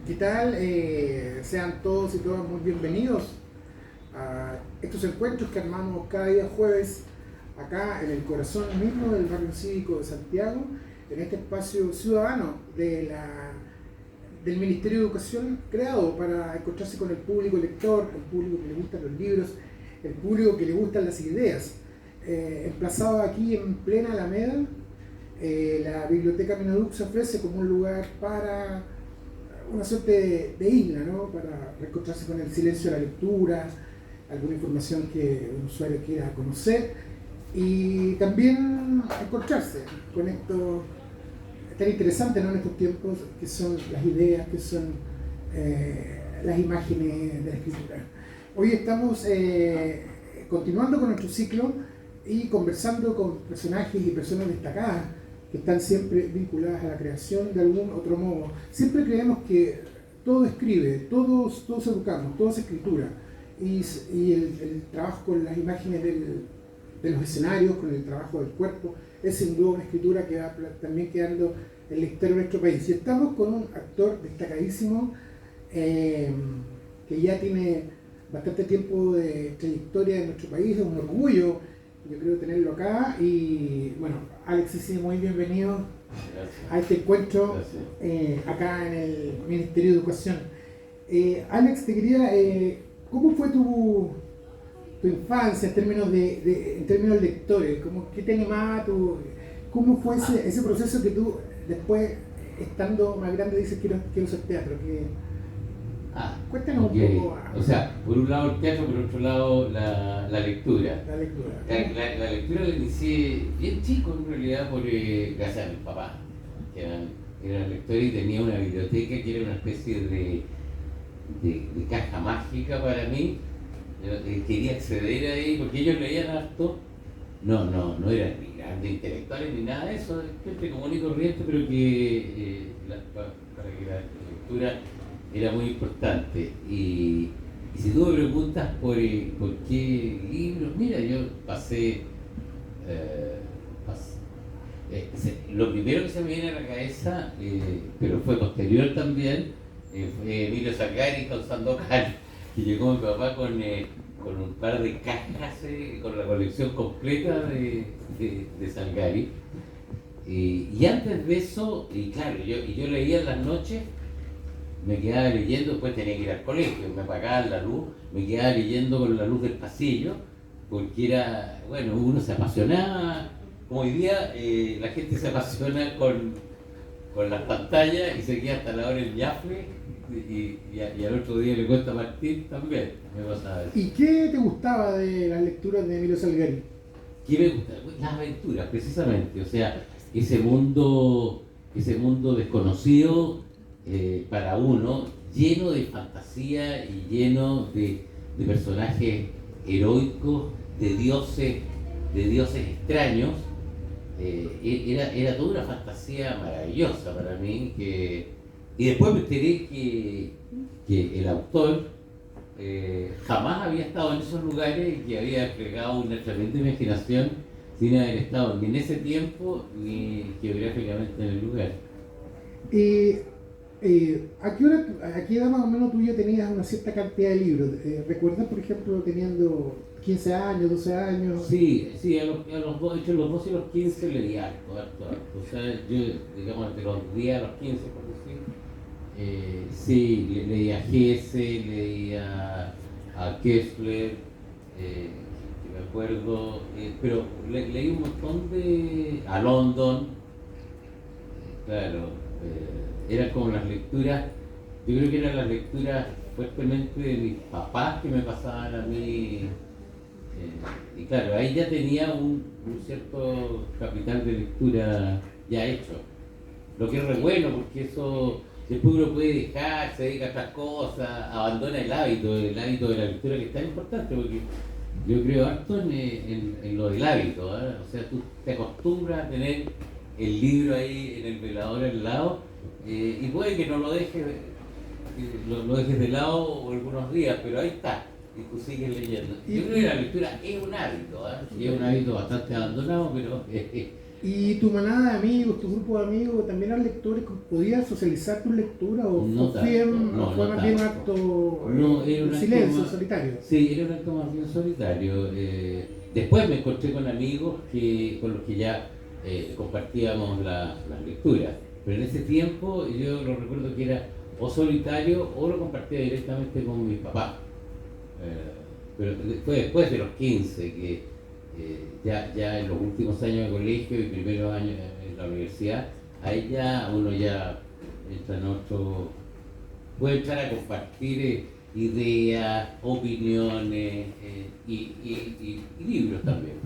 ¿Qué tal? Sean todos y todas muy bienvenidos a estos encuentros que armamos cada día jueves acá en el corazón mismo del barrio cívico de Santiago, en este espacio ciudadano del Ministerio de Educación, creado para encontrarse con el público lector, el público que le gustan los libros, el público que le gustan las ideas. Emplazado aquí en plena Alameda, la Biblioteca Minadux se ofrece como un lugar para una suerte de isla, ¿no? Para reencontrarse con el silencio de la lectura, alguna información que un usuario quiera conocer y también encontrarse con esto tan interesante, ¿no? En estos tiempos, que son las ideas, que son las imágenes de la escritura. Hoy estamos continuando con nuestro ciclo y conversando con personajes y personas destacadas que están siempre vinculadas a la creación de algún otro modo. Siempre creemos que todo escribe, todos educamos, todo es escritura. Y el trabajo con las imágenes de los escenarios, con el trabajo del cuerpo, es sin duda una escritura que va también quedando en la historia de nuestro país. Y estamos con un actor destacadísimo que ya tiene bastante tiempo de trayectoria en nuestro país, es un orgullo, yo creo, tenerlo acá. Y bueno, Alex, muy bienvenido. Gracias. A este encuentro acá en el Ministerio de Educación. Alex, te quería, ¿cómo fue tu infancia en términos lectores? ¿Qué te animaba? ¿Cómo fue ese proceso que tú después, estando más grande, dices quiero hacer teatro? Cuéntanos un poco. O sea, por un lado el teatro, por otro lado la lectura. La lectura. La lectura la inicié bien chico en realidad gracias a mis papás, que eran lectores y tenía una biblioteca que era una especie de caja mágica para mí. Yo quería acceder ahí porque ellos leían harto. No eran ni grandes intelectuales ni nada de eso, gente común y corriente, pero que para que la lectura era muy importante. Y si tú me preguntas por qué libros, mira, yo pasé lo primero que se me viene a la cabeza, pero fue posterior también, fue Emilio Salgari con Sandokan, que llegó mi papá con un par de cajas, con la colección completa de Salgari. Y antes de eso, y claro, yo leía en las noches, me quedaba leyendo, después tenía que ir al colegio, me apagaban la luz, me quedaba leyendo con la luz del pasillo, porque era, bueno, uno se apasionaba, como hoy día la gente se apasiona con las pantallas y se queda hasta la hora el Yafle, y al otro día le cuenta a Martín también, me pasaba eso. ¿Y qué te gustaba de las lecturas de Emilio Salgari? ¿Qué me gusta? Las aventuras, precisamente, o sea, ese mundo desconocido para uno, lleno de fantasía y lleno de personajes heroicos, de dioses extraños. Era toda una fantasía maravillosa para mí, y después me enteré que el autor jamás había estado en esos lugares y que había desplegado una tremenda imaginación sin haber estado ni en ese tiempo ni geográficamente en el lugar. ¿A qué edad más o menos tú ya tenías una cierta cantidad de libros? ¿Recuerdas, por ejemplo, teniendo 15 años, 12 años? Sí, entre los 12 y los 15 leía harto. O sea, yo, digamos, entre los 10 a los 15, por decir, sí, leía a Hesse, leía a Kessler, que me acuerdo, pero leí un montón a London, claro. Eran como las lecturas, yo creo que eran las lecturas fuertemente de mis papás que me pasaban a mí, y claro, ahí ya tenía un cierto capital de lectura ya hecho, lo que es re bueno, porque eso después uno puede dejar, se dedica a otras cosas, abandona el hábito de la lectura, que es tan importante, porque yo creo harto en lo del hábito, o sea, tú te acostumbras a tener el libro ahí en el velador al lado, y puede que no lo dejes de lado algunos días, pero ahí está, y tú sigues leyendo. Yo creo que la lectura es un hábito, y es un hábito bastante abandonado, pero ¿Y tu manada de amigos, tu grupo de amigos, también eran lectores? ¿Podías socializar tus lecturas o No fue, tanto, no, fue no más bien un tanto. acto No, era un de acto silencio, más, solitario? sí, era un acto más bien solitario. Después me encontré con amigos con los que ya compartíamos las lecturas, pero en ese tiempo yo lo recuerdo que era o solitario o lo compartía directamente con mis papás. Pero fue después de los 15 que ya en los últimos años de colegio y primeros años en la universidad, ahí ya uno ya entra en otro, puede entrar a compartir ideas, opiniones y libros también.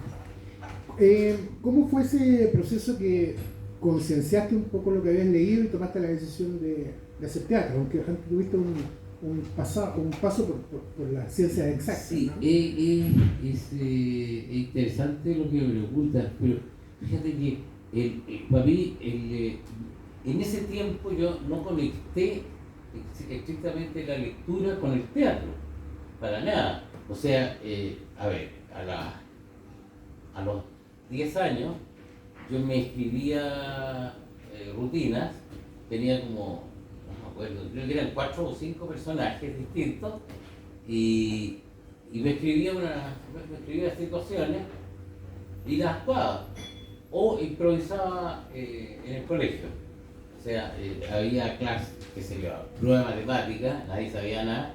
¿Cómo fue ese proceso que concienciaste un poco lo que habías leído y tomaste la decisión de hacer teatro? Aunque tuviste un paso por las ciencias exactas, Sí, ¿no? es interesante lo que me preguntas, pero fíjate que para mí, en ese tiempo yo no conecté estrictamente la lectura con el teatro, para nada. O sea, a ver, a los 10 años yo me escribía rutinas, tenía como, no me acuerdo, creo que eran 4 o 5 personajes distintos y, y me escribía situaciones y las actuaba o improvisaba en el colegio. O sea, había clases, qué sé yo, prueba de matemática, nadie sabía nada,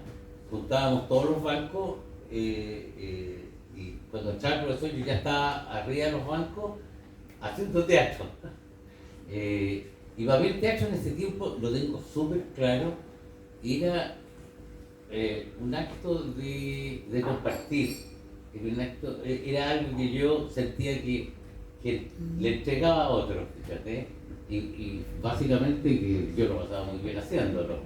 juntábamos todos los bancos y cuando entraba el profesor yo ya estaba arriba de los bancos haciendo teatro. Y para mí el teatro en ese tiempo, lo tengo súper claro, era un acto de compartir, era algo que yo sentía que le entregaba a otros, fíjate, y básicamente que yo lo pasaba muy bien haciéndolo.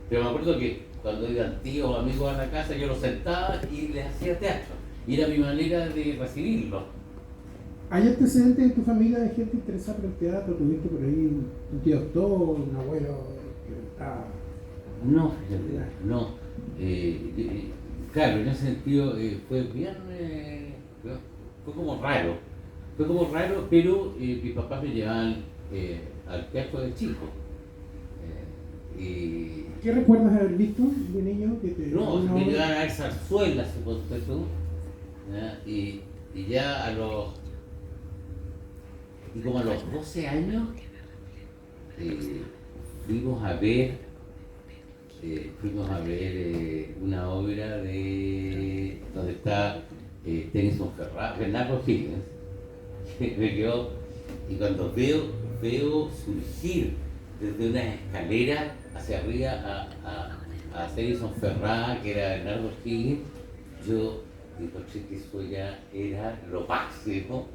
Pero me acuerdo que cuando iban tíos o amigos a la casa, yo los sentaba y les hacía teatro, y era mi manera de recibirlo. ¿Hay antecedentes en tu familia de gente interesada por el teatro? ¿Tuviste por ahí un tío actor, un abuelo que estaba...? No, fíjate, no. Claro, en ese sentido fue bien, fue como raro. Fue como raro, pero mis papás me llevaban al teatro de chico. Y ¿Qué recuerdas de haber visto de niño? no, una me obra? llevaban a ver zarzuelas, suponte tú. ¿Ya? Y ya y como a los 12 años, eh, fuimos a ver una obra donde está Tennyson Ferrara, Bernardo Higgins, que me quedó, y cuando veo surgir desde una escalera hacia arriba a Tennyson Ferrara, que era Bernardo Higgins, yo encontré que eso ya era lo máximo,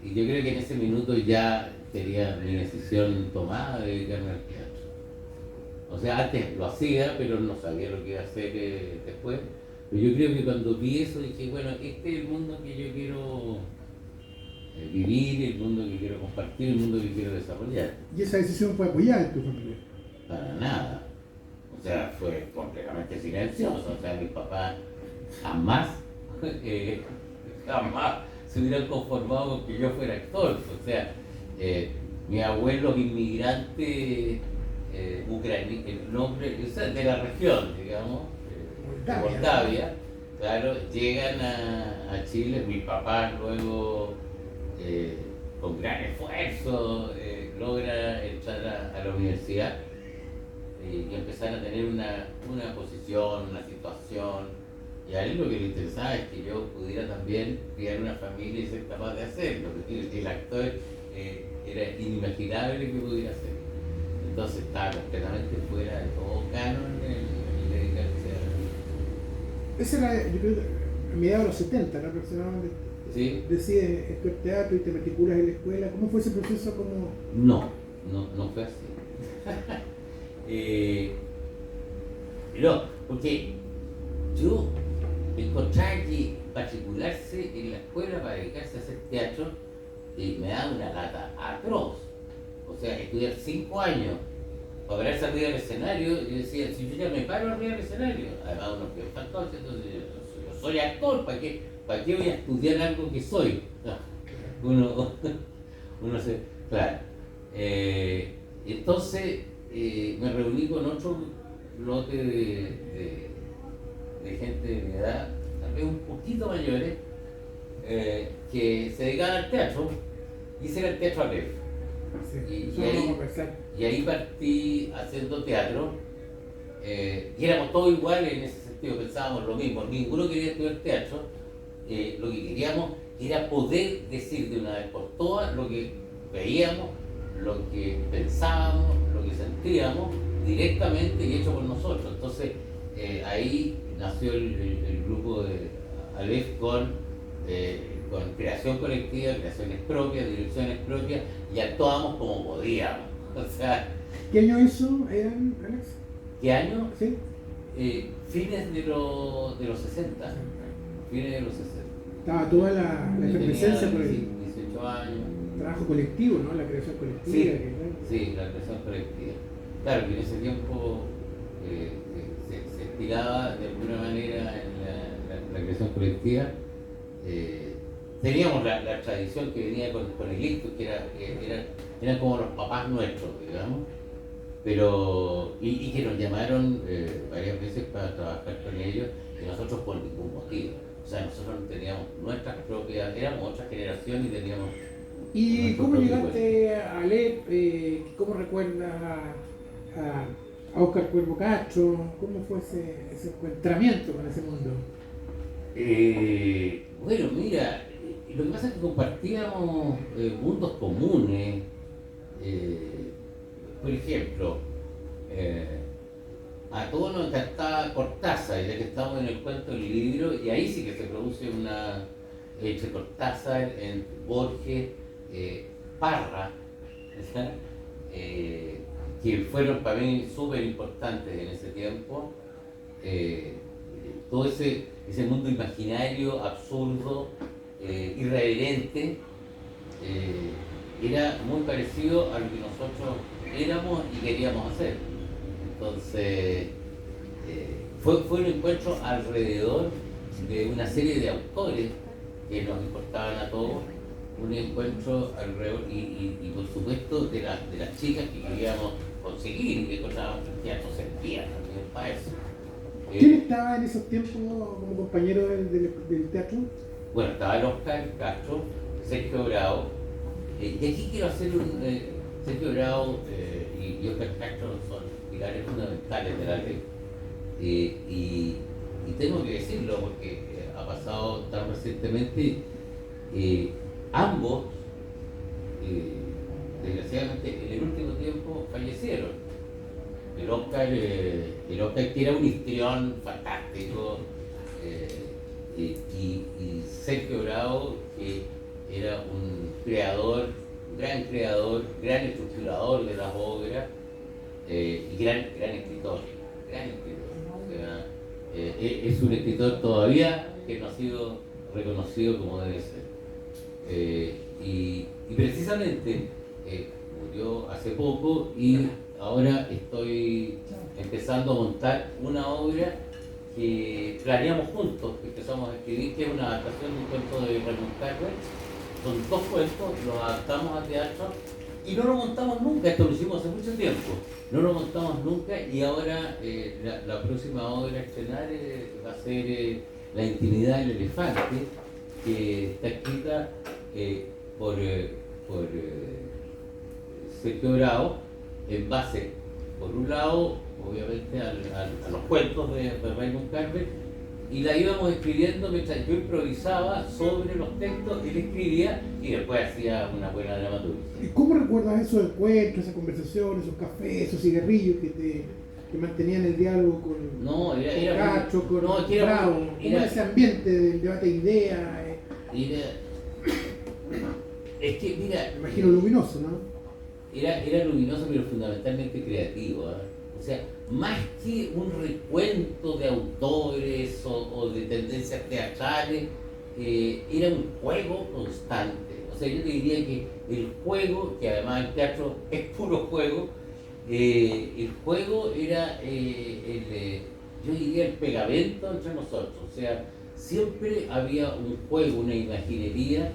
y yo creo que en ese minuto ya tenía mi decisión tomada de dedicarme al teatro. O sea, antes lo hacía, pero no sabía lo que iba a hacer después. Pero yo creo que cuando vi eso dije, bueno, este es el mundo que yo quiero vivir, el mundo que quiero compartir, el mundo que quiero desarrollar. Y esa decisión fue apoyada en tu familia. Para nada. O sea, fue completamente silencioso. O sea, mis papás jamás, jamás se hubieran conformado con que yo fuera actor. O sea, mis abuelos inmigrantes el nombre o sea, de la región, digamos, de Moldavia, claro, llegan a Chile, mi papá luego, con gran esfuerzo, logra entrar a la universidad y empezar a tener una posición, una situación, y a él lo que le interesaba es que yo pudiera también criar una familia y ser capaz de hacerlo. El actor era inimaginable que pudiera hacerlo. Entonces estaba completamente fuera de todo canon el dedicarse a... Ese era, yo creo, a mediados de los 70, ¿no? Aproximadamente. ¿Sí? Decides estudiar teatro y te matriculas en la escuela. ¿Cómo fue ese proceso? No fue así. No, porque yo encontraba que matricularse en la escuela para dedicarse a hacer teatro me daba una lata atroz. O sea, estudiar 5 años para pararse arriba del escenario, yo decía, si yo ya me paro arriba del escenario, además uno que es actor, entonces yo soy actor, ¿para qué voy a estudiar algo que soy? Uno Uno se, claro. Entonces me reuní con otro lote de gente de mi edad, tal vez un poquito mayores, que se dedicaban al teatro, y ese era el teatro Aleph. Sí, Y ahí partí haciendo teatro, y éramos todos iguales en ese sentido, pensábamos lo mismo, ninguno quería estudiar teatro, lo que queríamos era poder decir de una vez por todas lo que veíamos, lo que pensábamos, lo que sentíamos directamente y hecho por nosotros. Entonces ahí nació el grupo de Aleph con creación colectiva, creaciones propias, direcciones propias, y actuábamos como podíamos. O sea, ¿qué año eso eran, Alex? ¿qué año? Sí. Fines de los 60. Fines de los 60. Estaba toda la efervescencia por el 18 años. trabajo colectivo, ¿no? La creación colectiva. Sí, que, sí, la creación colectiva. Claro que en ese tiempo se estiraba de alguna manera en la creación colectiva. Teníamos la tradición que venía con el ictus, que eran como los papás nuestros, digamos, pero y que nos llamaron varias veces para trabajar con ellos, y nosotros por ningún motivo. O sea, nosotros teníamos nuestras propias, éramos otra generación y teníamos... ¿Y cómo llegaste a Aleph? ¿Cómo recuerdas a Óscar Cuervo Castro? ¿Cómo fue ese encontramiento con ese mundo? Bueno, mira, lo que pasa es que compartíamos mundos comunes. Por ejemplo, a todos nos encantaba Cortázar, ya que estamos en el cuento del libro, y ahí sí que se produce una entre Cortázar, entre Borges, Parra, ¿verdad? Que fueron para mí súper importantes en ese tiempo. Todo ese mundo imaginario, absurdo, irreverente, era muy parecido a lo que nosotros éramos y queríamos hacer. Entonces, fue un encuentro alrededor de una serie de autores que nos importaban a todos, un encuentro alrededor y por supuesto de las chicas que queríamos conseguir y que encontrábamos que el teatro servía también para eso. ¿Quién estaba en esos tiempos como compañero del teatro? Bueno, estaba el Óscar Castro, Sergio Bravo, y aquí quiero hacer Sergio Bravo y Óscar Castro son pilares fundamentales de la ley. Y tengo que decirlo porque ha pasado tan recientemente, ambos, desgraciadamente, en el último tiempo fallecieron. El Óscar que era un histrión fantástico, y Sergio Bravo, que era un creador, gran estructurador de las obras, y gran escritor. O sea, es un escritor todavía que no ha sido reconocido como debe ser. Y precisamente murió hace poco, y ahora estoy empezando a montar una obra que planeamos juntos, que empezamos a escribir, que es una adaptación de un cuento de Raymond Carver. Son 2 cuentos, los adaptamos a teatro y no lo montamos nunca. Esto lo hicimos hace mucho tiempo, no lo montamos nunca, y ahora la próxima obra a estrenar va a ser La intimidad del elefante, que está escrita por Sergio Bravo, en base, por un lado, obviamente, a los cuentos de Raymond Carver, y la íbamos escribiendo mientras yo improvisaba sobre los textos, él escribía y después hacía una buena dramaturgia. ¿Y cómo recuerdas esos encuentros, esas conversaciones, esos cafés, esos cigarrillos que mantenían el diálogo con Castro, con Bravo? ¿Cómo era ese ambiente del debate de ideas? Es que, mira... Me imagino luminoso, ¿no? Era luminoso, pero fundamentalmente creativo, ¿eh? O sea, más que un recuento de autores o de tendencias teatrales, era un juego constante. O sea, yo te diría que el juego, que además el teatro es puro juego, el juego era, yo diría, el pegamento entre nosotros. O sea, siempre había un juego, una imaginería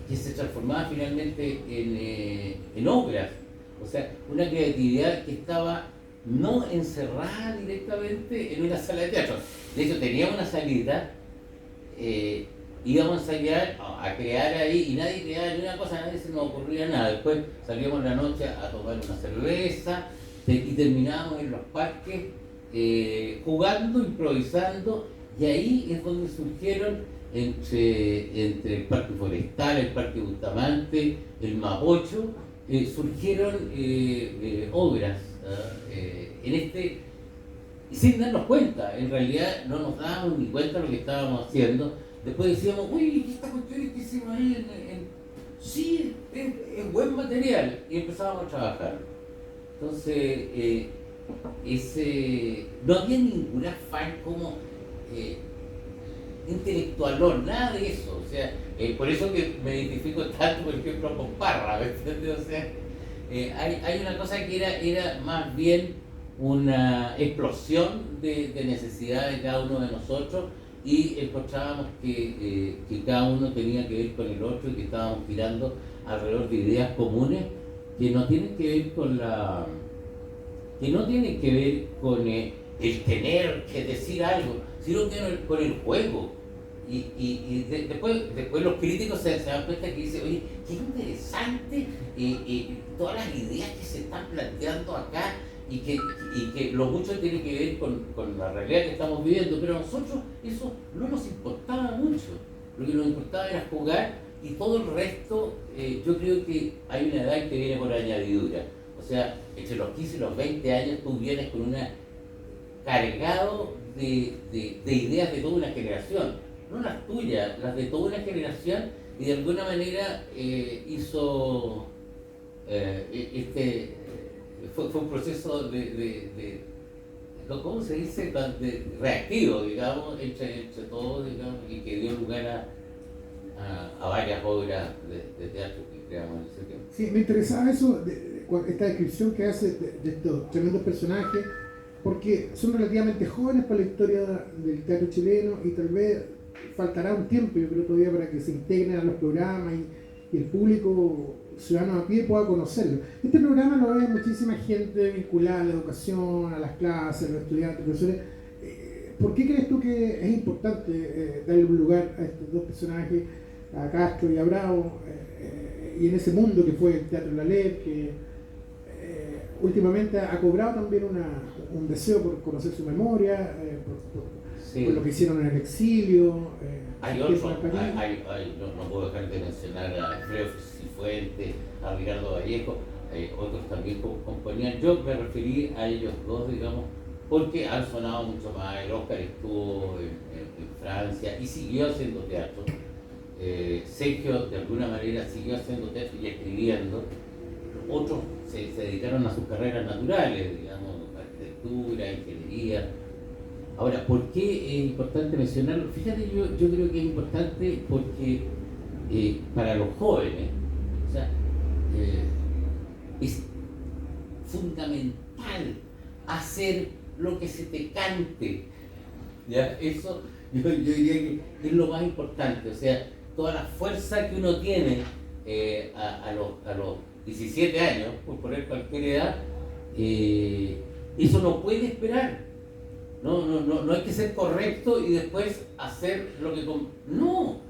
que se transformaba finalmente en obras. O sea, una creatividad que estaba no encerrada directamente en una sala de teatro. De hecho, teníamos una salida, íbamos a ensayar, a crear ahí, y nadie creaba ni una cosa, nadie se nos ocurría nada. Después salíamos en la noche a tomar una cerveza y terminábamos en los parques jugando, improvisando, y ahí es donde surgieron entre el Parque Forestal, el Parque Bustamante, el Mapocho, surgieron obras sin darnos cuenta. En realidad no nos dábamos ni cuenta de lo que estábamos haciendo. Después decíamos, uy, ¿qué esta cuestión que hicimos ahí? Sí, es buen material, y empezábamos a trabajar. Entonces, no había ningún afán como intelectualón, nada de eso. O sea, por eso que me identifico tanto, por ejemplo, con Parra, ¿me entiendes? O sea, hay una cosa que era más bien una explosión de necesidades de cada uno de nosotros, y encontrábamos que cada uno tenía que ver con el otro y que estábamos girando alrededor de ideas comunes que no tienen que ver con el tener que decir algo, sino que con el juego. Después los críticos se dan cuenta que dicen, oye, qué interesante todas las ideas que se están planteando acá, y que lo mucho tiene que ver con la realidad que estamos viviendo, pero a nosotros eso no nos importaba mucho. Lo que nos importaba era jugar, y todo el resto, yo creo que hay una edad que viene por añadidura. O sea, entre los 15 y los 20 años tú vienes con una cargado de ideas de toda una generación, no las tuyas, las de toda una generación, y de alguna manera hizo fue un proceso ¿cómo se dice? Reactivo, digamos, entre todos, digamos, y que dio lugar a varias obras de teatro que creamos en ese tiempo. Sí, me interesaba eso, esta descripción que hace de estos tremendos personajes, porque son relativamente jóvenes para la historia del teatro chileno, y tal vez faltará un tiempo, yo creo, todavía para que se integren a los programas y el público ciudadano a pie pueda conocerlo. Este programa lo ve muchísima gente vinculada a la educación, a las clases, a los estudiantes, profesores. ¿Por qué crees tú que es importante darle un lugar a estos dos personajes, a Castro y a Bravo, y en ese mundo que fue el Teatro La Leb, que últimamente ha cobrado también un deseo por conocer su memoria, Sí. por lo que hicieron en el exilio? Hay otros, no puedo dejar de mencionar a Alfredo Cifuentes, a Ricardo Vallejo, otros también componían. Yo me referí a ellos dos, digamos, porque han sonado mucho más. El Oscar estuvo en Francia y siguió haciendo teatro. Sergio, de alguna manera, siguió haciendo teatro y escribiendo. Otros se dedicaron a sus carreras naturales, digamos, arquitectura, ingeniería. Ahora, ¿por qué es importante mencionarlo? Fíjate, yo creo que es importante porque para los jóvenes, o sea, es fundamental hacer lo que se te cante. ¿Ya? Eso yo diría que es lo más importante. O sea, toda la fuerza que uno tiene a los 17 años, por poner cualquier edad, eso no puede esperar. No hay que ser correcto y después hacer lo que... No,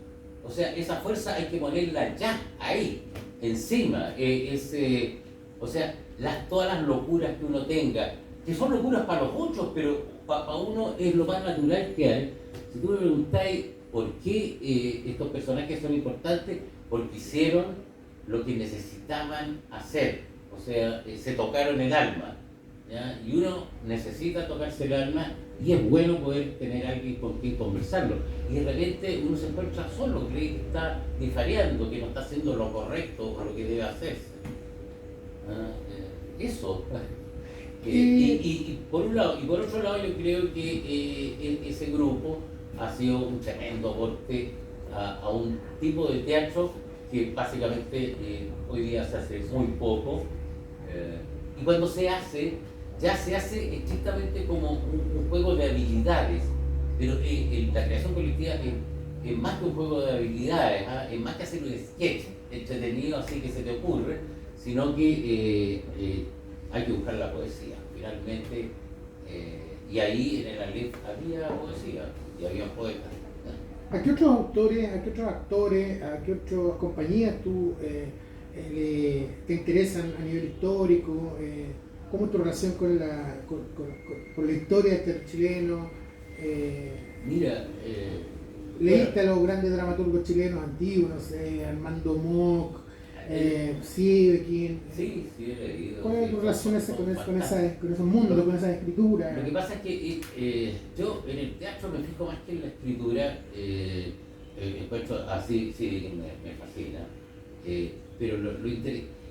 o sea, esa fuerza hay que ponerla ya, ahí, encima. O sea, todas las locuras que uno tenga, que son locuras para los otros, pero para uno es lo más natural que hay. Si tú me preguntáis por qué estos personajes son importantes, porque hicieron lo que necesitaban hacer. O sea, se tocaron el alma. ¿Ya? Y uno necesita tocarse el alma, y es bueno poder tener a alguien con quien conversarlo. Y de repente uno se encuentra solo, cree que está difareando, que no está haciendo lo correcto o lo que debe hacerse. Eso. Y por un lado, y por otro lado, yo creo que ese grupo ha sido un tremendo aporte a un tipo de teatro que básicamente hoy día se hace muy poco. Y cuando se hace, ya se hace estrictamente como un juego de habilidades, pero la creación colectiva es es más que un juego de habilidades, ¿ah? Es más que hacer un sketch entretenido así que se te ocurre, sino que hay que buscar la poesía. Finalmente, y ahí en el Aleph había poesía y había poetas. ¿A qué otros autores, a qué otros actores, a qué otras compañías tú te interesan a nivel histórico? ¿Cómo es tu relación con la historia del teatro chileno? Mira, ¿Leíste a los grandes dramaturgos chilenos antiguos, no sé, Armando Mock, Sievekin? Sí, he leído. ¿Cuál es tu relación con esos mundos, con esas escrituras? Lo que pasa es que yo en el teatro me fijo más que en la escritura, encuentro así, sí, me fascina. Pero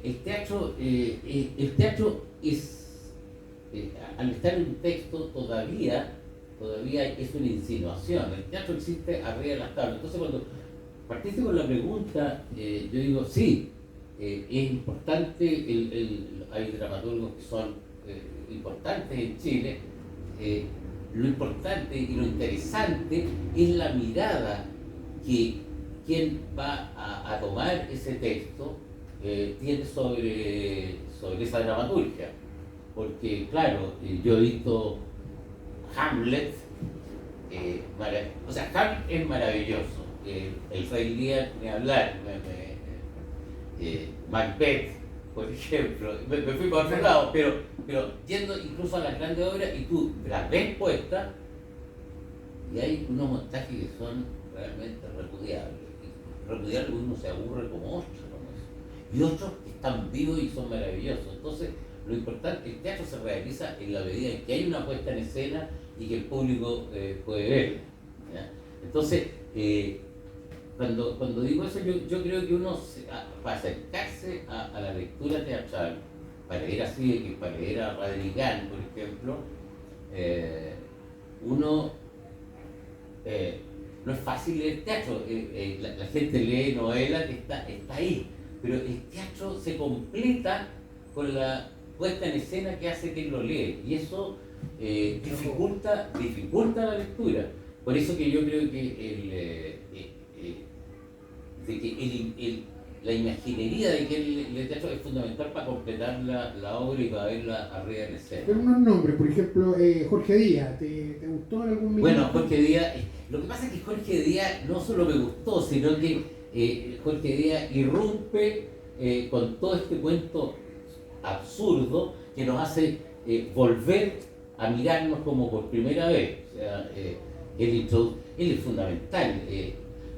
el teatro es, al estar en un texto todavía es una insinuación. El teatro existe arriba de las tablas. Entonces cuando partiste con la pregunta, yo digo, sí, es importante, hay dramaturgos que son importantes en Chile. Lo importante y lo interesante es la mirada que quien va a tomar ese texto tiene sobre esa dramaturgia. Porque, claro, yo he visto Hamlet, o sea, Hamlet es maravilloso, el Rey Lear, ni hablar, Macbeth, por ejemplo, me fui para otro lado, pero yendo incluso a las grandes obras y tú las ves puestas y hay unos montajes que son realmente repudiables, uno se aburre como ostras con eso, y otros que están vivos y son maravillosos. Entonces, lo importante, el teatro se realiza en la medida en que hay una puesta en escena y que el público puede ver. Entonces, cuando digo eso, yo creo que uno, para acercarse a la lectura teatral, para leer así, para leer a Radrigán, por ejemplo, uno no es fácil leer teatro. La gente lee novela que está ahí, pero el teatro se completa con la puesta en escena que hace que lo lee, y eso dificulta la lectura. Por eso que yo creo que la imaginería de que el teatro es fundamental para completar la obra y para verla arriba en escena. Pero unos nombres, por ejemplo, Jorge Díaz, ¿te gustó en algún momento? Bueno, Jorge Díaz, lo que pasa es que Jorge Díaz no solo me gustó, sino que Jorge Díaz irrumpe con todo este cuento absurdo que nos hace volver a mirarnos como por primera vez. O sea, él es fundamental.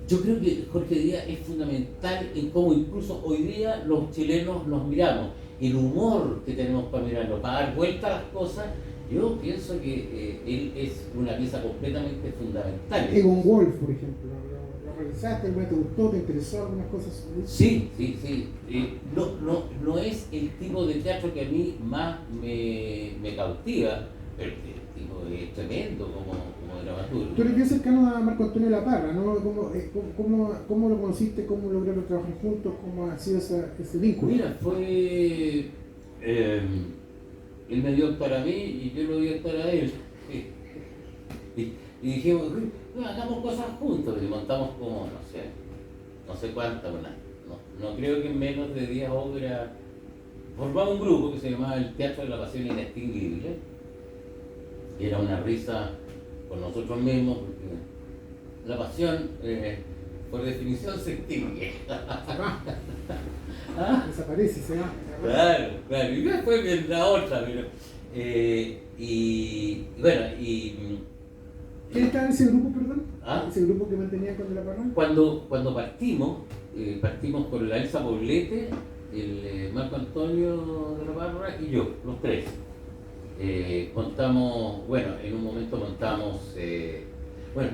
Yo creo que Jorge Díaz es fundamental en cómo incluso hoy día los chilenos nos miramos. El humor que tenemos para mirarnos, para dar vuelta a las cosas, yo pienso que él es una pieza completamente fundamental. Egon Wolf, por ejemplo, ¿lo revisaste? ¿Te gustó? ¿Te interesó algunas cosas? Sí. No es el tipo de teatro que a mí más me cautiva, pero el tipo es tremendo como dramaturgo. Tú eres bien cercano a Marco Antonio Laparra, ¿no? ¿Cómo lo conociste? ¿Cómo lograron trabajar juntos? ¿Cómo ha sido ese vínculo? Mira, fue... él me dio actuar a mí y yo lo di actuar a él. Y dijimos, hagamos cosas juntos, y montamos como, no sé cuántas, no creo que en menos de 10 obras. Formamos un grupo que se llamaba el Teatro de la Pasión Inextinguible, y era una risa con nosotros mismos, porque la pasión, por definición, se extingue. Desaparece, se va. Claro, y después vendrá otra, pero... y bueno, ¿Quién estaba en ese grupo, perdón? ¿Ah? ¿Ese grupo que mantenía con Laparra? Cuando partimos con la Elsa Poblete, el Marco Antonio de la Parra y yo, los tres. Montamos, bueno, en un momento montamos,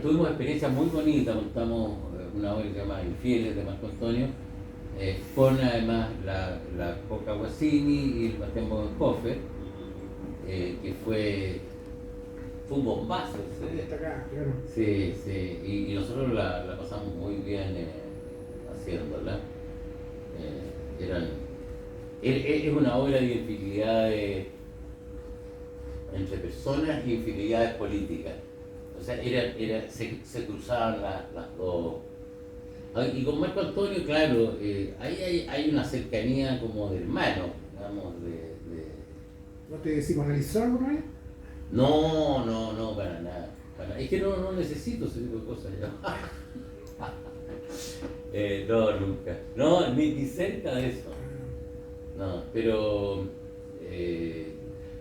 tuvimos experiencias muy bonitas, montamos una obra que se llama Infieles de Marco Antonio, con además la Coca Guasini y el Bastián Bodenhofer, que fue un bombazo. Claro. Sí, y nosotros la pasamos muy bien haciéndola. Es una obra de infidelidades entre personas y infidelidades políticas. O sea, se cruzaban las dos. Y con Marco Antonio, claro, ahí hay una cercanía como de hermano, digamos, ¿No te psicoanalizó alguna vez? No, para nada. Es que no necesito ese tipo de cosas ya. No, nunca. No, ni cerca de eso. No, pero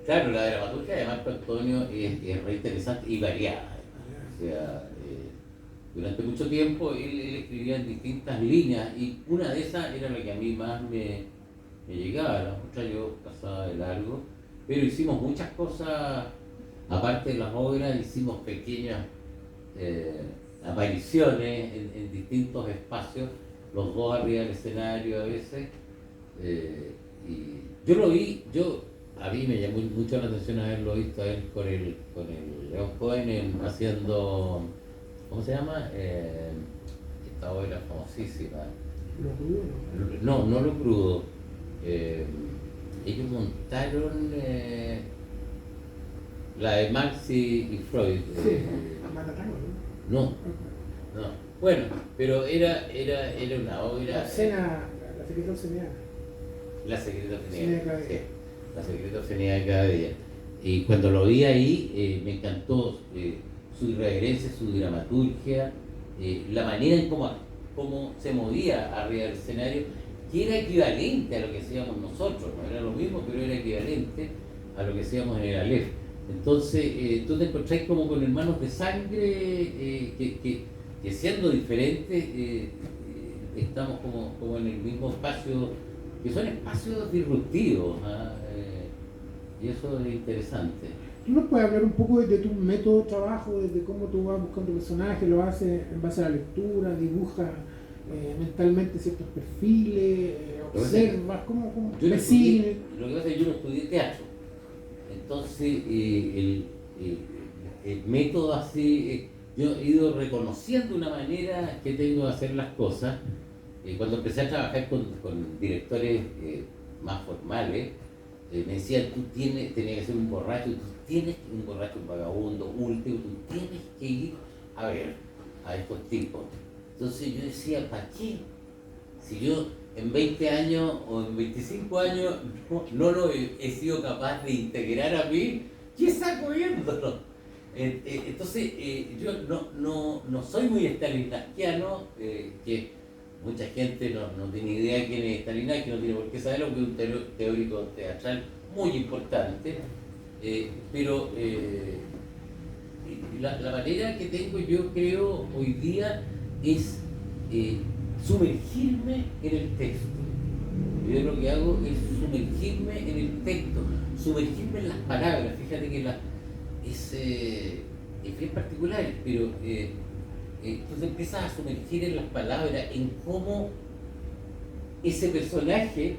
claro, la dramaturgia de Marco Antonio es re interesante y variada. O sea, durante mucho tiempo él escribía en distintas líneas y una de esas era la que a mí más me llegaba. La otra yo pasaba de largo, pero hicimos muchas cosas, aparte de las obras, hicimos pequeñas apariciones en distintos espacios, los dos arriba del escenario a veces. Y yo lo vi, a mí me llamó mucho la atención haberlo visto a él con el León Cohen haciendo, ¿cómo se llama? Esta obra famosísima. ¿Lo crudo? No Lo Crudo. Ellos montaron la de Marx y Freud. Sí, Matatango, ¿no? No. Bueno, pero era una obra. La escena, la secreta obscenidad. La secreta Obscenidad de cada obscenidad. día. Sí, la secreta obscenidad de cada día. Y cuando lo vi ahí, me encantó su irreverencia, su dramaturgia, la manera en cómo se movía arriba del escenario, que era equivalente a lo que hacíamos nosotros, no era lo mismo, pero era equivalente a lo que hacíamos en el Aleph. Entonces, tú te encontrás como con hermanos de sangre que siendo diferentes, estamos como en el mismo espacio, que son espacios disruptivos, ¿ah? Y eso es interesante. ¿Tú nos puedes hablar un poco de tu método de trabajo, de cómo tú vas buscando personajes, lo haces en base a la lectura, dibujas mentalmente ciertos perfiles, observas, cómo Lo que ves pasa cine? es que yo no estudié teatro, entonces el método así, yo he ido reconociendo una manera que tengo de hacer las cosas. Cuando empecé a trabajar con directores más formales, me decían, tenías que ser un borracho, un borracho, un vagabundo, último, tú tienes que ir a ver a estos tipos. Entonces yo decía, ¿para qué? Si yo en 20 años o en 25 años no lo he sido capaz de integrar a mí, ¿qué saco viéndolo? Entonces yo no soy muy stalinskiano, que mucha gente no tiene idea de quién es Stalinski, no tiene por qué saberlo, porque es un teórico teatral muy importante, pero la manera que tengo yo creo hoy día es sumergirme en el texto. Yo lo que hago es sumergirme en el texto, sumergirme en las palabras. Fíjate que es bien particular, pero tú te empiezas a sumergir en las palabras, en cómo ese personaje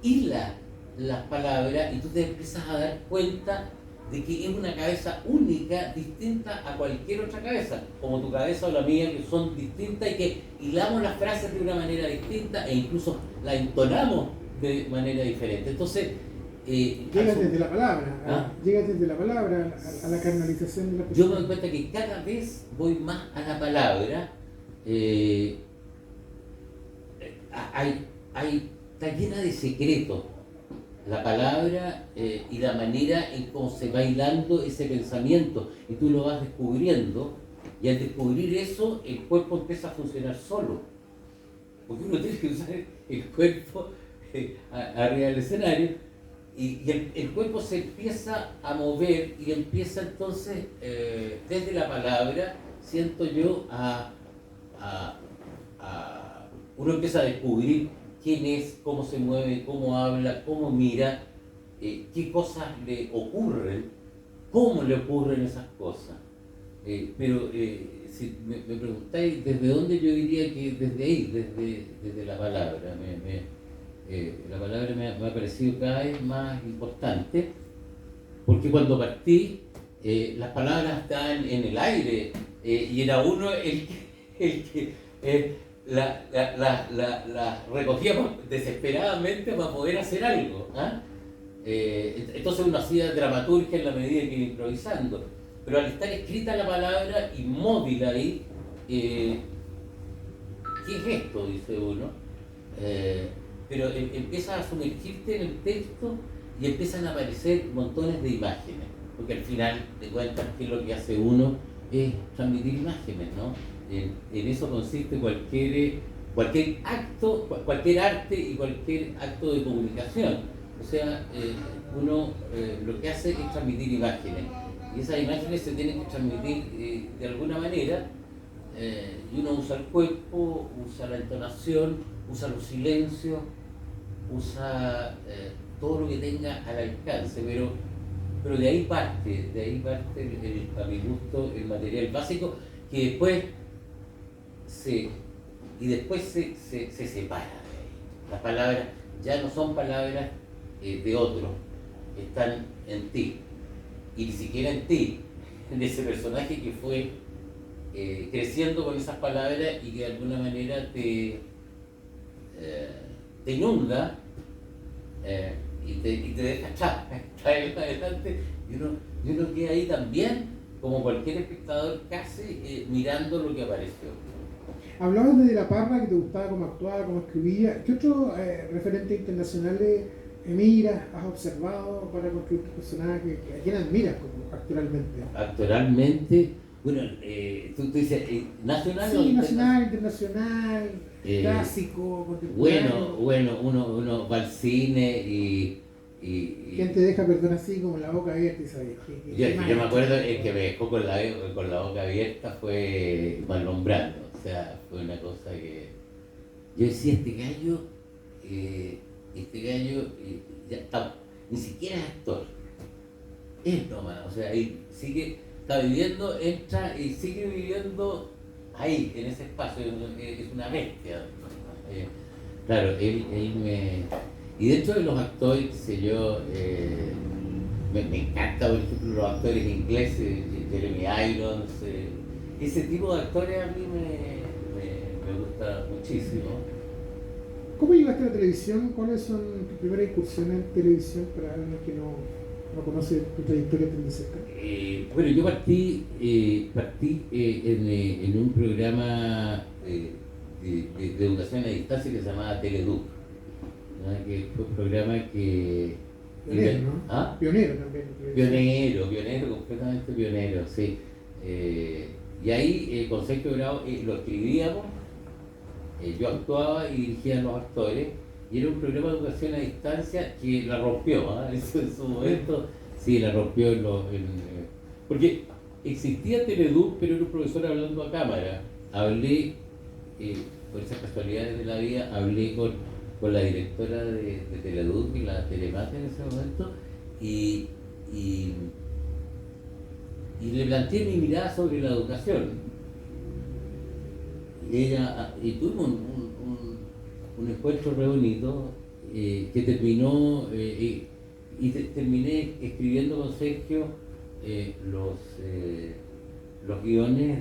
hila las palabras y tú te empiezas a dar cuenta de que es una cabeza única, distinta a cualquier otra cabeza, como tu cabeza o la mía, que son distintas y que hilamos las frases de una manera distinta e incluso la entonamos de manera diferente. Entonces, llegas desde la palabra, llegas desde la palabra a la carnalización de la persona. Yo me doy cuenta que cada vez voy más a la palabra. Está llena de secretos la palabra y la manera en cómo se va hilando ese pensamiento, y tú lo vas descubriendo, y al descubrir eso el cuerpo empieza a funcionar solo, porque uno tiene que usar el cuerpo arriba del escenario, y el cuerpo se empieza a mover y empieza entonces desde la palabra, siento yo, uno empieza a descubrir quién es, cómo se mueve, cómo habla, cómo mira, qué cosas le ocurren, cómo le ocurren esas cosas. Pero si me preguntáis desde dónde, yo diría que desde ahí, desde la palabra. La palabra me ha parecido cada vez más importante, porque cuando partí, las palabras estaban en el aire, y era uno el que la recogíamos desesperadamente para poder hacer algo. Entonces uno hacía dramaturgia en la medida que iba improvisando. pero al estar escrita la palabra inmóvil ahí, ¿qué es esto? Dice uno. Pero empiezas a sumergirte en el texto y empiezan a aparecer montones de imágenes, porque al final de cuentas, ¿qué es lo que hace uno? Es transmitir imágenes, ¿no? En eso consiste cualquier acto, cualquier arte y cualquier acto de comunicación. O sea, uno lo que hace es transmitir imágenes, y esas imágenes se tienen que transmitir de alguna manera, y uno usa el cuerpo, usa la entonación, usa los silencios, usa todo lo que tenga al alcance, pero de ahí parte a mi gusto, el material básico, que después se separa de ahí. Las palabras ya no son palabras de otro, están en ti, y ni siquiera en ti, en ese personaje que fue creciendo con esas palabras y que de alguna manera te inunda, y te deja traer adelante, y uno queda ahí también, como cualquier espectador casi, mirando lo que apareció. Hablabas de la Parra, que te gustaba cómo actuaba, cómo escribía. ¿Qué otros referentes internacionales miras, has observado para construir tu personaje? ¿A quién admiras como actoralmente? Actoralmente, bueno, tú dices, ¿nacional sí, o nacional, internacional, clásico, contemporáneo? Bueno, uno va al cine y ¿Quién te deja, perdón, así como la boca abierta y sabes? Yo me acuerdo, el que me dejó con la boca abierta fue Marlon Brando. O sea, fue una cosa que yo decía, este gallo ya está, ni siquiera es actor, es nómada. O sea, ahí sigue, está viviendo, entra y sigue viviendo ahí, en ese espacio, es una bestia. Claro, él me... Y dentro de los actores, qué sé yo, me encanta, por ejemplo, los actores ingleses, Jeremy Irons, ese tipo de actores a mí me gusta muchísimo. ¿Cómo llegaste a la televisión? ¿Cuáles son tus primeras incursiones en televisión para alguien que no conoce tu trayectoria tan de cerca? Bueno, yo partí en un programa de educación a distancia que se llamaba Teleduc, ¿no? Que fue un programa que... Pionero, ¿no? ¿Ah? Pionero también. Pionero, completamente pionero, sí. Y ahí con Sergio Grau lo escribíamos, yo actuaba y dirigía a los actores, y era un programa de educación a distancia que la rompió, ¿eh? Eso en su momento, sí, la rompió porque existía Teleduc, pero era un profesor hablando a cámara. Hablé, por esas casualidades de la vida, hablé con la directora de Teleduc y la Telemate en ese momento, y le planteé mi mirada sobre la educación. Y tuvimos un encuentro re bonito, que terminó, terminé escribiendo con Sergio los guiones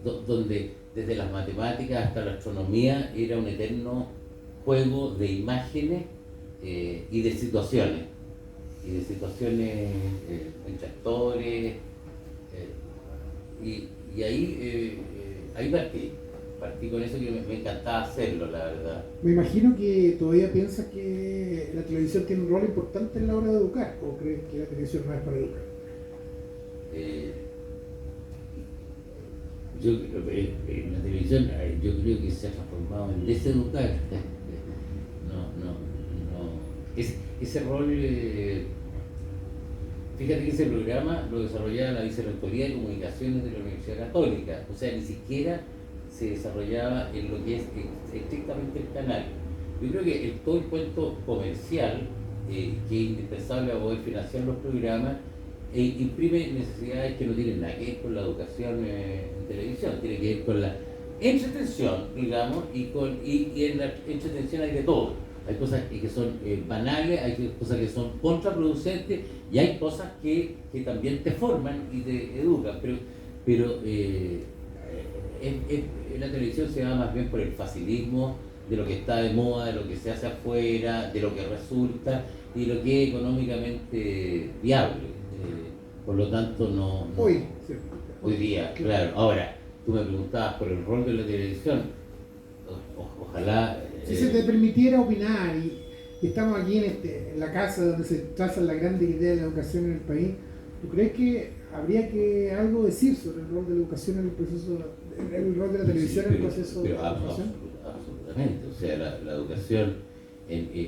donde desde las matemáticas hasta la astronomía era un eterno juego de imágenes y de situaciones. Entre actores, y ahí partí con eso, que me encantaba hacerlo, la verdad. Me imagino que todavía piensas que la televisión tiene un rol importante en la hora de educar, ¿o crees que la televisión no es para educar? La televisión, yo creo que se ha transformado en deseducar. Ese rol, fíjate que ese programa lo desarrollaba la Vicerrectoría de Comunicaciones de la Universidad Católica, o sea, ni siquiera se desarrollaba en lo que es estrictamente el canal. Yo creo que todo el cuento comercial, que es indispensable para poder financiar los programas, imprime necesidades que no tienen nada que ver con la educación en televisión, tiene que ver con la entretención, digamos, y en la entretención hay de todo. Hay cosas que son banales, hay cosas que son contraproducentes, y hay cosas que también te forman y te educan, pero en la televisión se va más bien por el facilismo de lo que está de moda, de lo que se hace afuera, de lo que resulta y de lo que es económicamente viable. Por lo tanto, no Hoy, sí. hoy día, claro. Ahora, tú me preguntabas por el rol de la televisión. Ojalá... Si se te permitiera opinar y estamos aquí en la casa donde se trazan las grandes ideas de la educación en el país, ¿tú crees que habría que algo decir sobre el rol de la educación en el proceso, el rol de la televisión en el proceso de educación? Absolutamente. O sea, la educación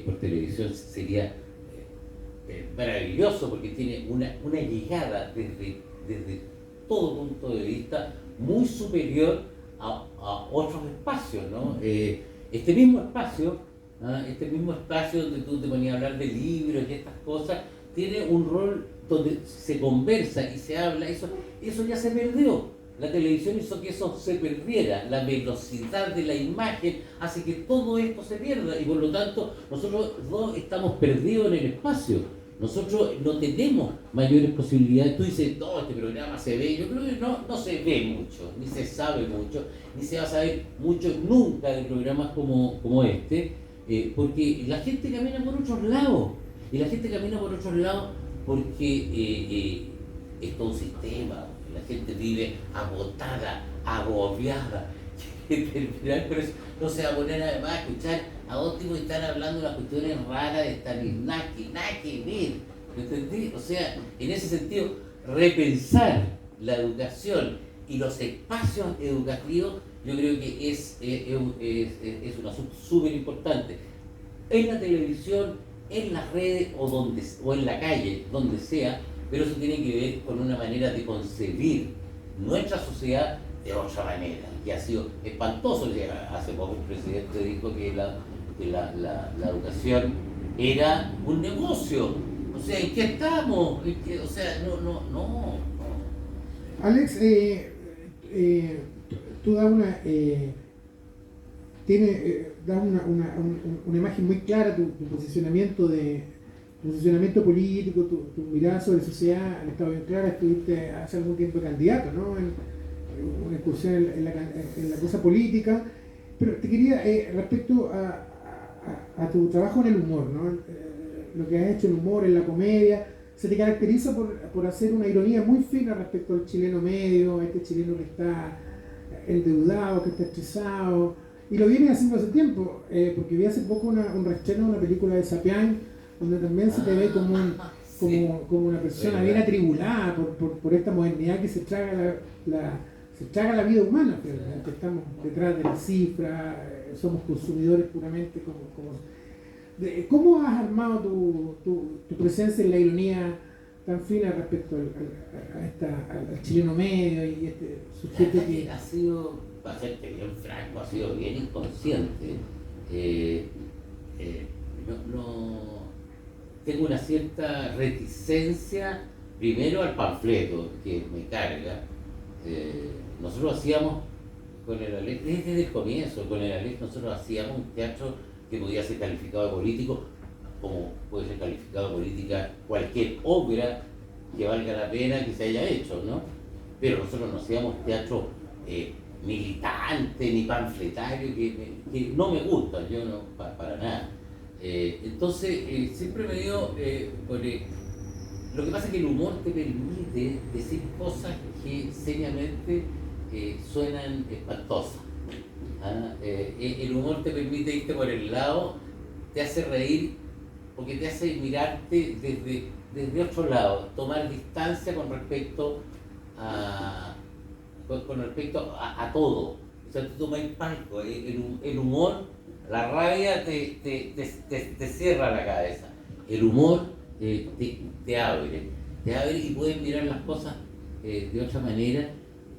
por televisión sería maravilloso porque tiene una llegada desde todo punto de vista muy superior a otros espacios, ¿no? Este mismo espacio donde tú te ponías a hablar de libros y estas cosas, tiene un rol donde se conversa y se habla, eso ya se perdió. La televisión hizo que eso se perdiera, la velocidad de la imagen hace que todo esto se pierda y por lo tanto nosotros no estamos perdidos en el espacio. Nosotros no tenemos mayores posibilidades. Tú dices, no, este programa se ve. Yo creo que no se ve mucho, ni se sabe mucho, ni se va a saber mucho nunca de programas como este, porque la gente camina por otros lados. Y la gente camina por otros lados porque es todo un sistema. La gente vive agotada, agobiada. Pero eso no se va a poner además a escuchar a dos tipos que están hablando de las cuestiones raras de Stanislavski, nada que ver, ¿me entendí? O sea, en ese sentido, repensar la educación y los espacios educativos, yo creo que es un asunto súper importante. En la televisión, en las redes o en la calle, donde sea, pero eso tiene que ver con una manera de concebir nuestra sociedad de otra manera, que ha sido espantoso. Hace poco el presidente dijo que la educación era un negocio. O sea, ¿en qué estamos? O sea, no. Alex, tú das una imagen muy clara, tu posicionamiento político, tu mirada sobre la sociedad ha estado bien clara. Estuviste hace algún tiempo candidato, ¿no? Una incursión en la cosa política, pero te quería, respecto a tu trabajo en el humor, ¿no? Lo que has hecho en humor, en la comedia, se te caracteriza por hacer una ironía muy fina respecto al chileno medio, a este chileno que está endeudado, que está estresado, y lo vienes haciendo hace tiempo, porque vi hace poco un reestreno de una película de Sapián, donde también se te ve como una persona bien atribulada por esta modernidad que se traga la vida humana, pero estamos detrás de las cifras, somos consumidores puramente ¿Cómo has armado tu presencia en la ironía tan fina respecto al chileno medio y este sujeto que... Ha sido, para serte bien franco, ha sido bien inconsciente. Tengo una cierta reticencia, primero al panfleto, que me carga. Nosotros hacíamos con el Alex, desde el comienzo, con el Alex nosotros hacíamos un teatro que podía ser calificado de político, como puede ser calificado de política cualquier obra que valga la pena que se haya hecho, ¿no? Pero nosotros no hacíamos teatro militante ni panfletario, que no me gusta, yo no, para nada. Entonces, siempre me dio lo que pasa es que el humor te permite decir cosas que seriamente suenan espantosas. El humor te permite irte por el lado, te hace reír porque te hace mirarte desde otro lado, tomar distancia con respecto a todo. O sea, tú tomas el palco, el humor, la rabia te cierra la cabeza. El humor te abre y puedes mirar las cosas de otra manera.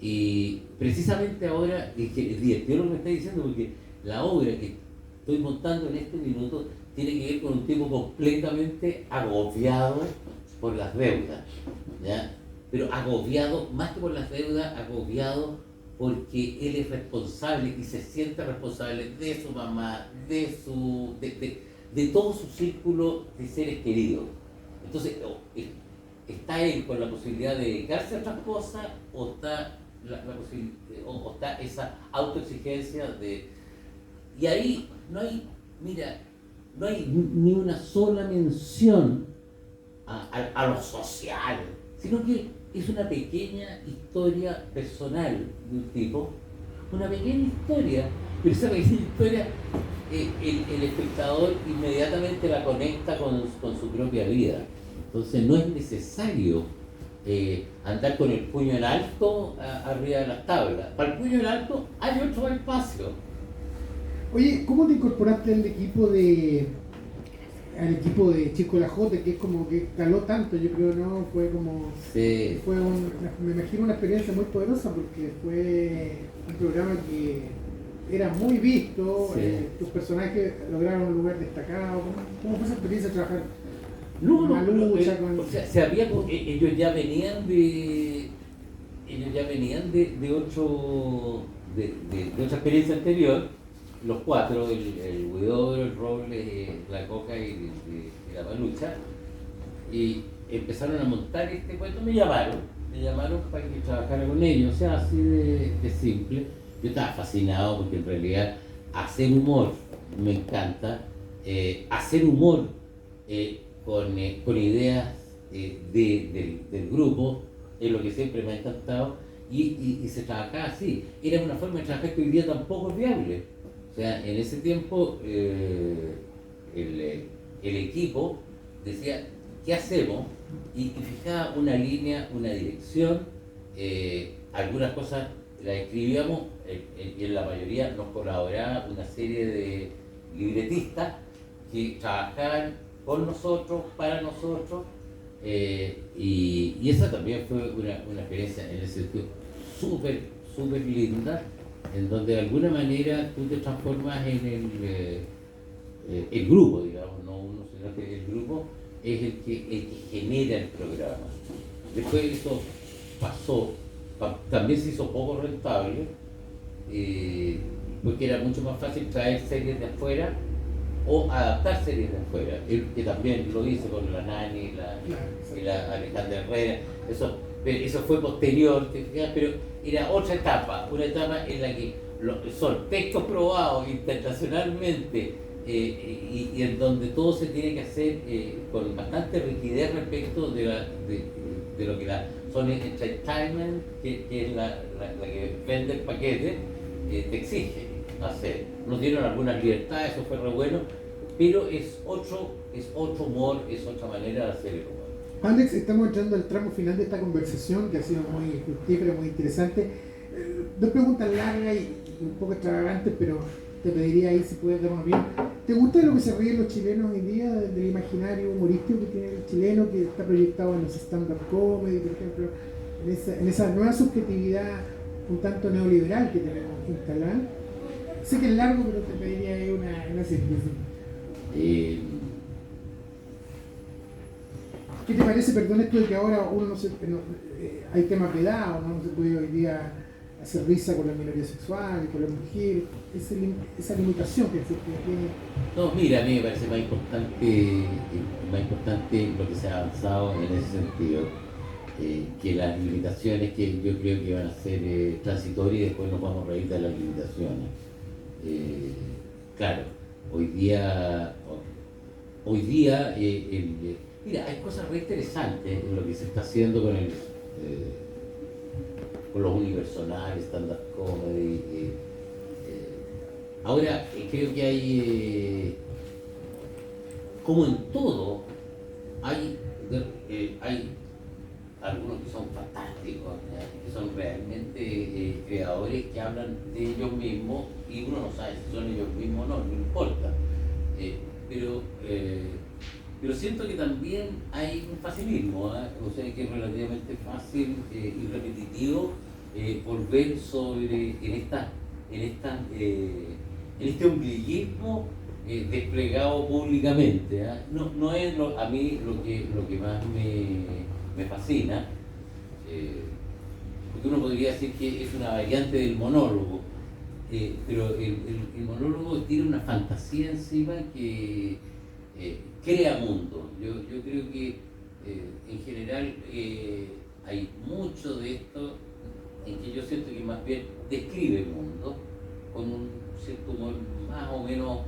Y precisamente ahora, es divertido lo que me está diciendo, porque la obra que estoy montando en este minuto tiene que ver con un tipo completamente agobiado por las deudas, ¿ya? Pero agobiado, más que por las deudas, agobiado porque él es responsable y se siente responsable de su mamá, de todo su círculo de seres queridos. Entonces, ¿está él con la posibilidad de dedicarse a otras cosas o está o está esa autoexigencia de... Y ahí no hay ni una sola mención a lo social, sino que es una pequeña historia personal de un tipo, una pequeña historia, pero esa pequeña historia el espectador inmediatamente la conecta con su propia vida. Entonces no es necesario andar con el puño en alto arriba de las tablas. Para el puño en alto hay otro espacio. Oye, ¿cómo te incorporaste al equipo de Chico Lajote, que es como que caló tanto? Yo creo, ¿no? Fue como... Sí. Me imagino una experiencia muy poderosa porque fue un programa que era muy visto, Sí. Tus personajes lograron un lugar destacado. ¿Cómo fue esa experiencia de trabajar? No, Con... o sea, ellos ya venían de otra experiencia anterior, los cuatro, el Huidobro, el Roble, la Coca y la Palucha, y empezaron a montar este cuento. Me llamaron para que trabajara con ellos, o sea, así de simple. Yo estaba fascinado porque en realidad hacer humor me encanta, hacer humor con ideas del grupo es lo que siempre me ha encantado, y se trabajaba así. Era una forma de trabajar que hoy día tampoco es viable. O sea, en ese tiempo el equipo decía, ¿qué hacemos? Y fijaba una línea, una dirección, algunas cosas las escribíamos y en la mayoría nos colaboraba una serie de libretistas que trabajaban con nosotros, para nosotros, y esa también fue una experiencia en ese sentido súper, súper linda, en donde de alguna manera tú te transformas en el grupo, digamos, no uno, sino que el grupo es el que genera el programa. Después eso pasó, también se hizo poco rentable, porque era mucho más fácil traer series de afuera o adaptar series de afuera, que también lo hizo con la Nani y la Alejandra Herrera. Eso fue posterior, pero era otra etapa, una etapa en la que son textos probados internacionalmente, y en donde todo se tiene que hacer con bastante rigidez respecto de lo que la Sony Entertainment, que es la que vende el paquete, te exige hacer. Nos dieron algunas libertades, eso fue re bueno, pero es otro humor, es otra manera de hacer el humor. Alex, estamos entrando al tramo final de esta conversación que ha sido muy fructífera, muy interesante. Dos preguntas largas y un poco extravagantes, pero te pediría ahí si puedes darnos bien. ¿Te gusta lo que se ríen los chilenos hoy día del imaginario humorístico que tiene el chileno, que está proyectado en los stand-up comedy, por ejemplo, en esa nueva subjetividad un tanto neoliberal que tenemos instalada? Sé que es largo, pero te pediría ahí una síntesis. ¿Qué te parece, perdón, esto de que ahora uno hay temas vedados, no se puede hoy día hacer risa con la minoría sexual, con la mujer, esa limitación que tiene? No, mira, a mí me parece más importante lo que se ha avanzado en ese sentido, que las limitaciones que yo creo que van a ser transitorias, y después nos vamos a reír de las limitaciones. Claro, hoy día mira, hay cosas re interesantes en lo que se está haciendo con los unipersonales, stand-up comedy. Ahora creo que hay, como en todo, hay algunos que son fantásticos, que son realmente creadores, que hablan de ellos mismos y uno no sabe si son ellos mismos o no importa. Pero siento que también hay un facilismo, o sea que es relativamente fácil y repetitivo volver en este ombliguismo desplegado públicamente. No es a mí lo que más me fascina, porque uno podría decir que es una variante del monólogo, pero el monólogo tiene una fantasía encima que crea mundo. Yo creo que en general hay mucho de esto en que yo siento que más bien describe el mundo con un cierto humor más o menos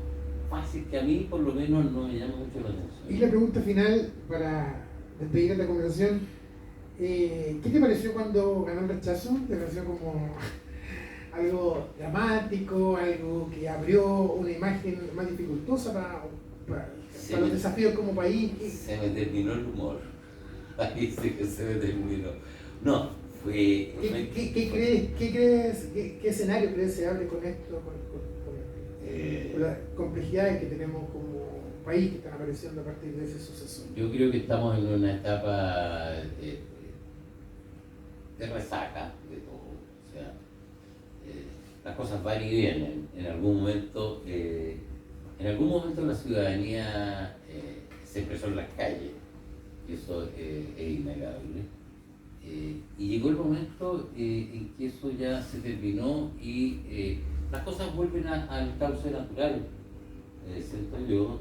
fácil, que a mí por lo menos no me llama mucho la atención. Y la pregunta final para despedir esta conversación, ¿Qué te pareció cuando ganó el rechazo? ¿Te pareció como algo dramático, algo que abrió una imagen más dificultosa para los desafíos como país? Se me terminó el humor. Ahí sí que se me terminó. No, fue... ¿Qué crees, qué escenario crees se abre con esto, con las complejidades que tenemos como país que están apareciendo a partir de ese suceso? Yo creo que estamos en una etapa de resaca de todo. O sea, las cosas van y vienen. En algún momento la ciudadanía se expresó en las calles, y eso es innegable. Y llegó el momento en que eso ya se terminó y las cosas vuelven al cauce natural. Siento yo,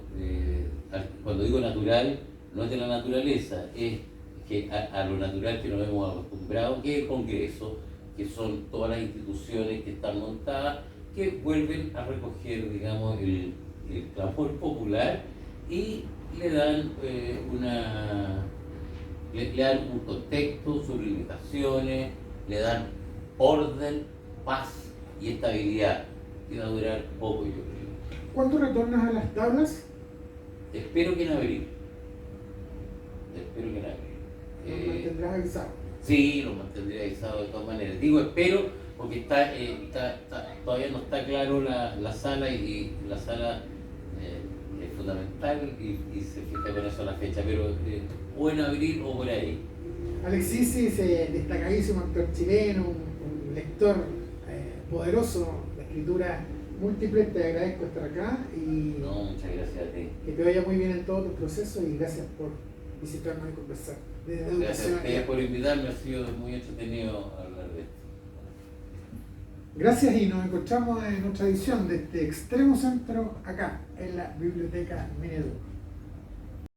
cuando digo natural, no es de la naturaleza, es que a lo natural que nos hemos acostumbrado, que es el Congreso, que son todas las instituciones que están montadas, que vuelven a recoger, digamos, el clamor popular y le dan le dan un contexto, sus limitaciones, le dan orden, paz y estabilidad, que va a durar poco, yo creo. ¿Cuándo retornas a las tablas? Espero que en abril. ¿Nos mantendrás avisados? Sí, lo mantendré avisado de todas maneras. Digo espero porque todavía no está claro la sala y la sala es fundamental y se fija con eso la fecha, pero o en abril o por ahí. Alexis es destacadísimo actor chileno, un lector poderoso de escritura múltiple. Te agradezco estar acá y No, muchas gracias a ti. que te vaya muy bien en todo tu proceso y gracias por visitarnos y conversar. Gracias a ustedes por invitarme, ha sido muy entretenido hablar de esto. Gracias y nos encontramos en otra edición de este Extremo Centro acá en la Biblioteca Minedu.